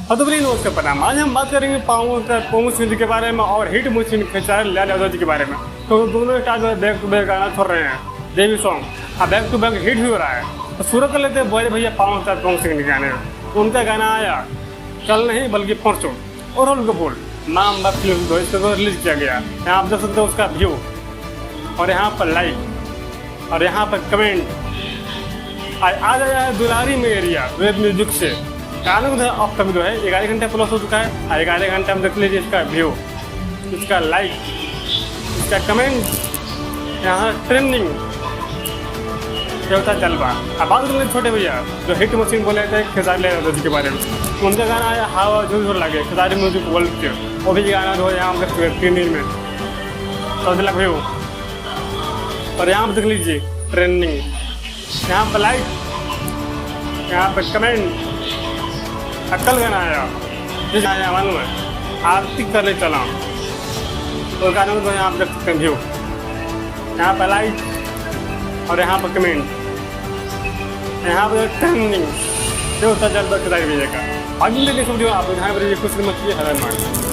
हाँ तो बोलिए नमस्कार प्रणाम। आज हम बात करेंगे पोमू सिंह के बारे में और हिट मुस्लिम खेसारी लाल यादव जी के बारे में। तो दोनों स्टार बैक टू बैक गाना छोड़ रहे हैं, देवी सॉन्ग अब बैक टू बैक हिट भी हो रहा है। तो शुरू कर लेते हैं बड़े भैया पावन स्टार पोमू सिंह के गाने में। उनका गाना आया कल नहीं बल्कि परसों और उनका बोल नाम बाप फिल्म को इसको रिलीज किया गया। यहाँ आप देख सकते हो उसका व्यू और यहाँ पर लाइक और यहाँ पर कमेंट। आज आया है दुलारी में एरिया वेब म्यूजिक से। गाना जो है अब तक जो है 11 घंटे प्लस हो चुका है। 11 घंटे में देख लीजिए इसका व्यू, इसका लाइक, इसका कमेंट, यहाँ ट्रेंडिंग होता जलवा। अब बात कर लेते छोटे भैया जो हिट मशीन बोले थे खेसारी लाल यादव जी के बारे में। उनका गाना आया हवा झूठ झूठ लगे खेसारी म्यूजिक वर्ल्ड के। वो भी गाना जो है यहाँ हम देखते हैं 3 दिन में समझ लग व्यू और यहाँ पर देख लीजिए ट्रेंडिंग, यहाँ पर लाइक, यहाँ पर कमेंट। अक्ल गाना आया जिस आया मालूम है आरती करने चला तो गाना में तो यहाँ पर देख सकते हैं व्यू, यहाँ पर लाइक और यहाँ पर कमेंट, यहाँ पर ट्रेंडिंग जो होता जल्द खेसारी भैया का। अगले वीडियो आप यहाँ पर कुछ मत